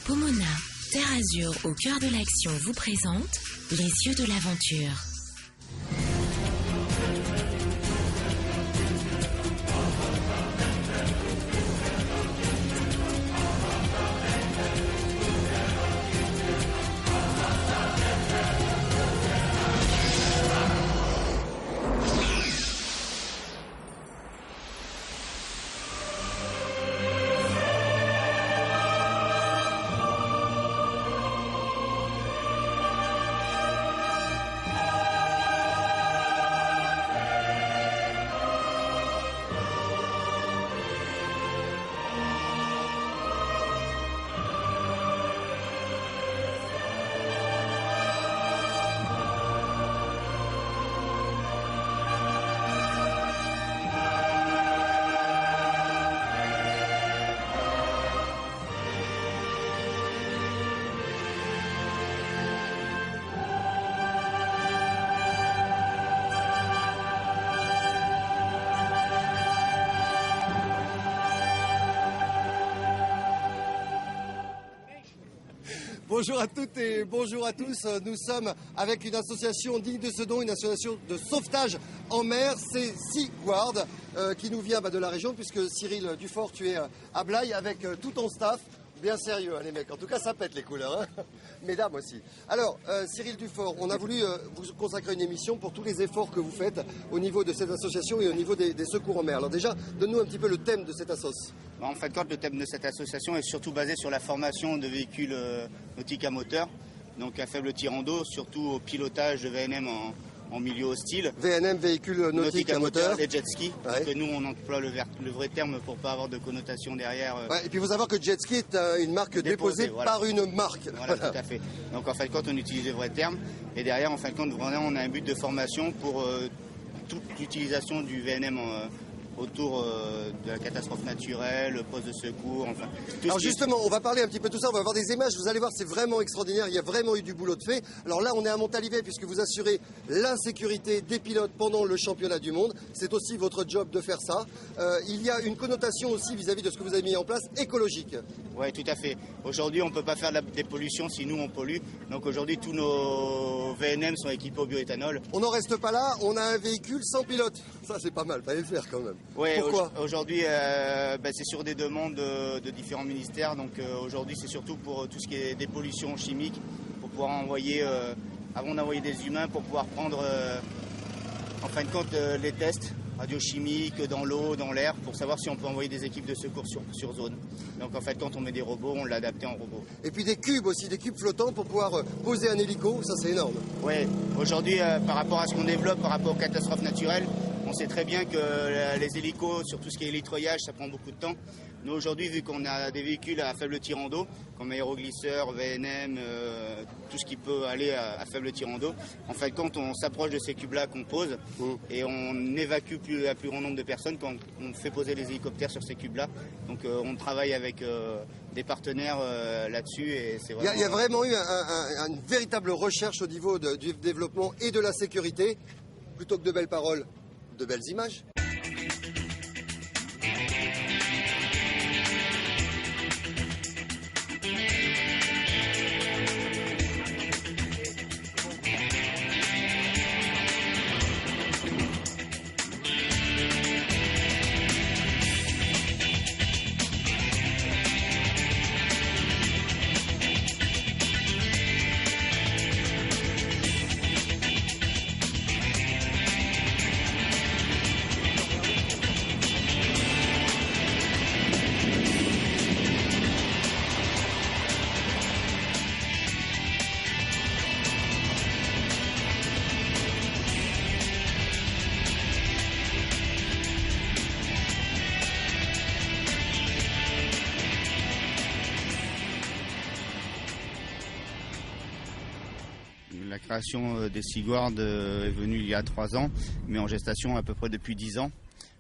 Pomona, Terre Azur au cœur de l'action vous présente Les yeux de l'aventure. Bonjour à toutes et bonjour à tous. Nous sommes avec une association digne de ce nom, une association de sauvetage en mer, c'est Seaguard, qui nous vient de la région, puisque Cyril Dufort, tu es à Blaye avec tout ton staff. Bien sérieux, les mecs. En tout cas, ça pète les couleurs, hein. Mesdames aussi. Alors, Cyril Dufort, on a voulu vous consacrer une émission pour tous les efforts que vous faites au niveau de cette association et au niveau des secours en mer. Alors déjà, donne-nous un petit peu le thème de cette association. En fait, le thème de cette association est surtout basé sur la formation de véhicules nautiques à moteur, donc à faible tirant d'eau, surtout au pilotage de VNM en milieu hostile. VNM, véhicule nautique à moteur. Les jet skis, ouais. Parce que nous on emploie le vrai terme pour pas avoir de connotation derrière. Ouais, et puis il faut savoir que jet ski est une marque déposée voilà. Par une marque. Voilà, tout à fait. Donc en fait, quand on utilise le vrai terme, et derrière, en fin de compte, vraiment, on a un but de formation pour toute l'utilisation du VNM autour de la catastrophe naturelle, le poste de secours, enfin... Alors justement, on va parler un petit peu de tout ça, on va avoir des images, vous allez voir, c'est vraiment extraordinaire, il y a vraiment eu du boulot de fait. Alors là, on est à Montalivet, puisque vous assurez la sécurité des pilotes pendant le championnat du monde. C'est aussi votre job de faire ça. Il y a une connotation aussi vis-à-vis de ce que vous avez mis en place, écologique. Oui, tout à fait. Aujourd'hui, on ne peut pas faire des pollutions si nous, on pollue. Donc aujourd'hui, tous nos VNM sont équipés au bioéthanol. On n'en reste pas là, on a un véhicule sans pilote. Ça, c'est pas mal, fallait le faire quand même. Oui, pourquoi aujourd'hui, c'est sur des demandes de différents ministères. Donc aujourd'hui, c'est surtout pour tout ce qui est dépollution chimique, pour pouvoir envoyer, avant d'envoyer des humains, pour pouvoir prendre, en fin de compte, les tests radiochimiques dans l'eau, dans l'air, pour savoir si on peut envoyer des équipes de secours sur zone. Donc en fait, quand on met des robots, on l'a adapté en robot. Et puis des cubes aussi, des cubes flottants pour pouvoir poser un hélico, ça c'est énorme. Oui, aujourd'hui, par rapport à ce qu'on développe, par rapport aux catastrophes naturelles, on sait très bien que les hélicos, sur tout ce qui est hélitreuillage, ça prend beaucoup de temps. Nous, aujourd'hui, vu qu'on a des véhicules à faible tirant d'eau, comme aéroglisseurs, VNM, tout ce qui peut aller à faible tirant d'eau, en fin de compte, on s'approche de ces cubes-là qu'on pose et on évacue un plus grand nombre de personnes quand on fait poser les hélicoptères sur ces cubes-là. Donc, on travaille avec des partenaires là-dessus. Et c'est vraiment... Il y a vraiment eu une véritable recherche au niveau du développement et de la sécurité. Plutôt que de belles paroles, de belles images. La création des Seaguard est venue il y a 3 ans, mais en gestation à peu près depuis 10 ans,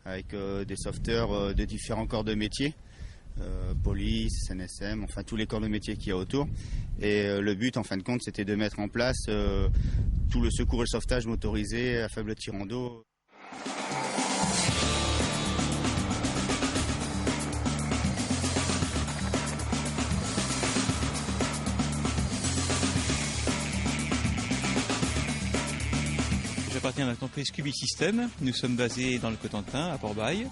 avec des sauveteurs de différents corps de métier, police, SNSM, enfin tous les corps de métier qu'il y a autour. Et le but, en fin de compte, c'était de mettre en place tout le secours et le sauvetage motorisé à faible tirant d'eau. j'appartiens à l'entreprise Cubi System. Nous sommes basés dans le Cotentin, à Port-Bail.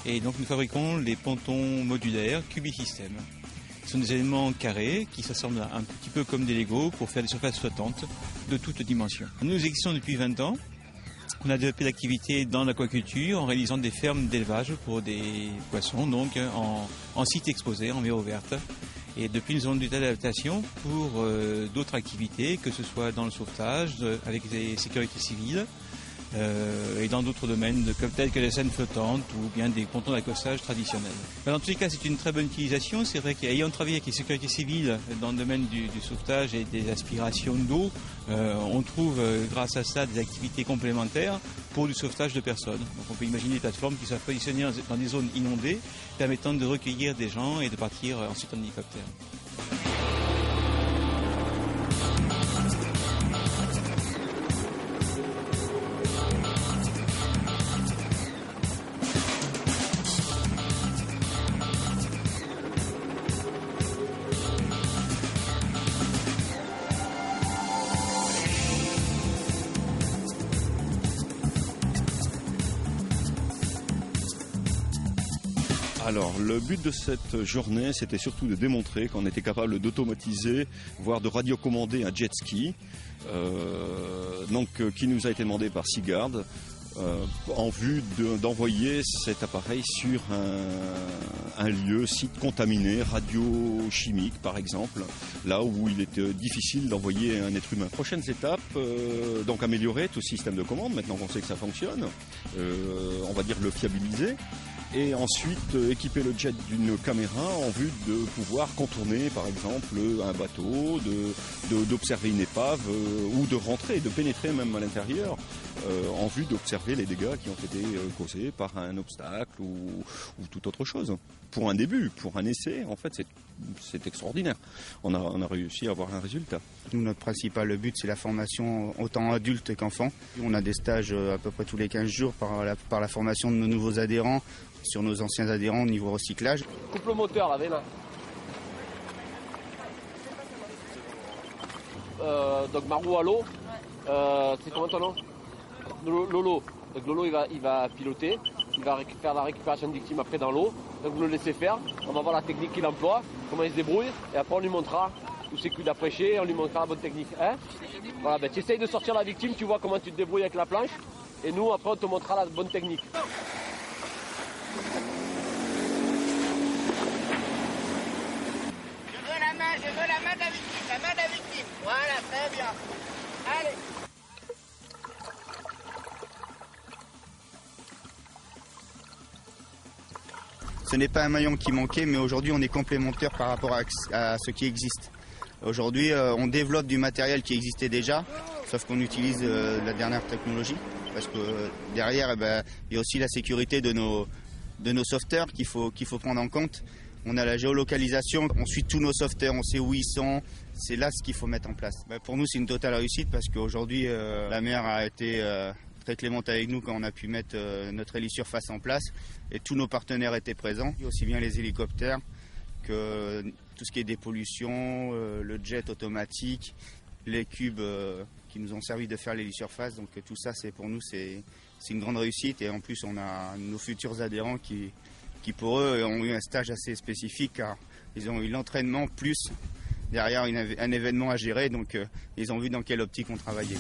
Et donc nous fabriquons les pontons modulaires Cubi System. Ce sont des éléments carrés qui s'assemblent un petit peu comme des Lego pour faire des surfaces flottantes de toutes dimensions. Nous existons depuis 20 ans. On a développé l'activité dans l'aquaculture en réalisant des fermes d'élevage pour des poissons, donc en site exposé, en mer ouverte. Et depuis, nous avons des adaptations pour d'autres activités, que ce soit dans le sauvetage, avec les sécurités civiles, et dans d'autres domaines tels que les scènes flottantes ou bien des pontons d'accostage traditionnels. Mais dans tous les cas, c'est une très bonne utilisation. C'est vrai qu'ayant travaillé avec les sécurités civiles dans le domaine du sauvetage et des aspirations d'eau, on trouve grâce à ça des activités complémentaires pour du sauvetage de personnes. Donc on peut imaginer des plateformes qui soient positionnées dans des zones inondées, permettant de recueillir des gens et de partir ensuite en hélicoptère. Alors, le but de cette journée, c'était surtout de démontrer qu'on était capable d'automatiser, voire de radiocommander un jet ski, qui nous a été demandé par Seaguard, en vue d'envoyer cet appareil sur un lieu, site contaminé, radiochimique par exemple, là où il est difficile d'envoyer un être humain. Prochaines étapes, donc améliorer tout système de commande, maintenant qu'on sait que ça fonctionne, on va dire le fiabiliser. Et ensuite équiper le jet d'une caméra en vue de pouvoir contourner par exemple un bateau, d'observer une épave ou de rentrer, de pénétrer même à l'intérieur en vue d'observer les dégâts qui ont été causés par un obstacle ou toute autre chose. Pour un début, pour un essai, en fait c'est extraordinaire. On a réussi à avoir un résultat. Nous, notre principal but, c'est la formation autant adultes qu'enfants. On a des stages à peu près tous les 15 jours par la formation de nos nouveaux adhérents, sur nos anciens adhérents au niveau recyclage. Coupe le moteur, là, là. Donc Marou à l'eau, c'est comment ton nom? Lolo. Donc Lolo il va piloter, il va faire la récupération de victimes après dans l'eau. Donc vous le laissez faire, on va voir la technique qu'il emploie, comment il se débrouille, et après on lui montrera où c'est qu'il a prêché, on lui montrera la bonne technique. Hein, voilà, ben, tu essayes de sortir la victime, tu vois comment tu te débrouilles avec la planche, et nous après on te montrera la bonne technique. Je veux la main de la victime, Voilà, très bien. Allez. Ce n'est pas un maillon qui manquait, mais aujourd'hui on est complémentaires par rapport à ce qui existe. Aujourd'hui on développe du matériel qui existait déjà, sauf qu'on utilise la dernière technologie, parce que derrière il y a aussi la sécurité de nos sauveteurs qu'il faut prendre en compte. On a la géolocalisation, on suit tous nos sauveteurs, on sait où ils sont, c'est là ce qu'il faut mettre en place. Pour nous c'est une totale réussite parce qu'aujourd'hui la mer a été très clémente avec nous quand on a pu mettre notre hélisurface en place et tous nos partenaires étaient présents, aussi bien les hélicoptères que tout ce qui est dépollution, le jet automatique, les cubes qui nous ont servi de faire l'hélisurface. Donc tout ça pour nous c'est une grande réussite et en plus on a nos futurs adhérents qui pour eux ont eu un stage assez spécifique car ils ont eu l'entraînement plus derrière un événement à gérer, donc ils ont vu dans quelle optique on travaillait.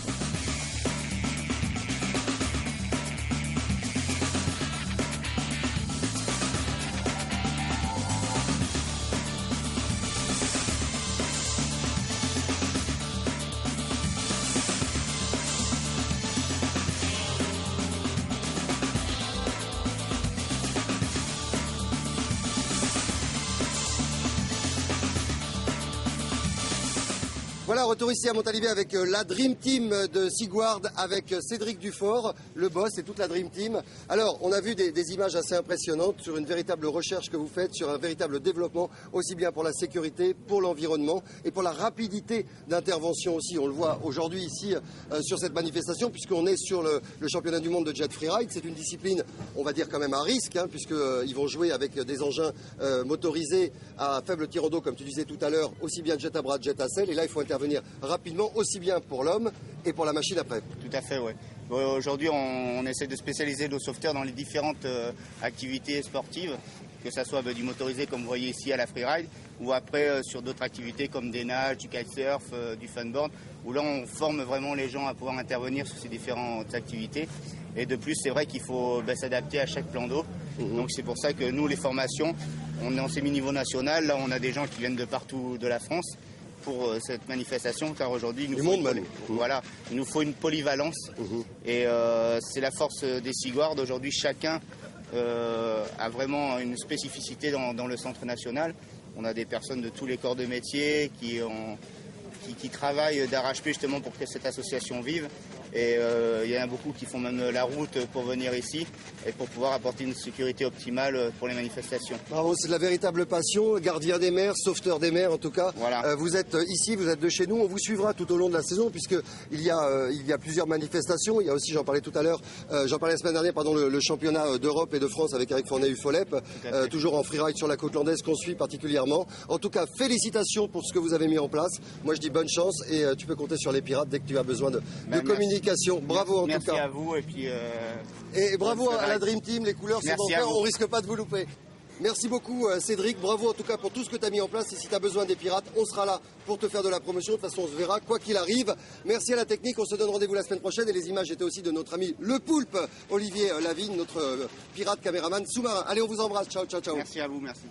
Voilà, retour ici à Montalivet avec la Dream Team de Seaguard, avec Cédric Dufort, le boss et toute la Dream Team. Alors, on a vu des images assez impressionnantes sur une véritable recherche que vous faites, sur un véritable développement, aussi bien pour la sécurité, pour l'environnement et pour la rapidité d'intervention aussi. On le voit aujourd'hui ici sur cette manifestation, puisqu'on est sur le championnat du monde de jet freeride. C'est une discipline, on va dire quand même à risque, puisqu'ils vont jouer avec des engins motorisés à faible tirant d'eau, comme tu disais tout à l'heure, aussi bien jet à bras, jet à selle. Et là, il faut intervenir rapidement, aussi bien pour l'homme et pour la machine après. Tout à fait, ouais. Aujourd'hui, on essaie de spécialiser nos sauveteurs dans les différentes activités sportives, que ce soit du motorisé comme vous voyez ici à la freeride, ou après sur d'autres activités comme des nages, du kitesurf, du funboard, où là on forme vraiment les gens à pouvoir intervenir sur ces différentes activités. Et de plus, c'est vrai qu'il faut s'adapter à chaque plan d'eau. Donc c'est pour ça que nous, les formations, on est en semi-niveau national. Là, on a des gens qui viennent de partout de la France pour cette manifestation, car aujourd'hui, il nous faut une polyvalence. Et c'est la force des Seaguards. Aujourd'hui, chacun a vraiment une spécificité dans le centre national. On a des personnes de tous les corps de métier qui travaillent d'arrache-pied justement pour que cette association vive. Et il y en a beaucoup qui font même la route pour venir ici et pour pouvoir apporter une sécurité optimale pour les manifestations. Bravo, c'est de la véritable passion, gardien des mers, sauveteur des mers en tout cas. Voilà. Vous êtes ici, vous êtes de chez nous, on vous suivra tout au long de la saison puisqu'il y a plusieurs manifestations. Il y a aussi, j'en parlais la semaine dernière, le championnat d'Europe et de France avec Eric Fournet-Uffolep, toujours en freeride sur la côte landaise qu'on suit particulièrement. En tout cas, félicitations pour ce que vous avez mis en place. Moi je dis bonne chance et tu peux compter sur les pirates dès que tu as besoin de communication. Bravo en tout cas. Merci à vous et puis. Et bravo à la Dream Team, les couleurs sont en vert, on risque pas de vous louper. Merci beaucoup Cédric, bravo en tout cas pour tout ce que tu as mis en place et si tu as besoin des pirates, on sera là pour te faire de la promotion, de toute façon on se verra quoi qu'il arrive. Merci à la technique, on se donne rendez-vous la semaine prochaine et les images étaient aussi de notre ami le Poulpe, Olivier Lavigne, notre pirate caméraman sous-marin. Allez, on vous embrasse, ciao ciao ciao. Merci à vous, merci.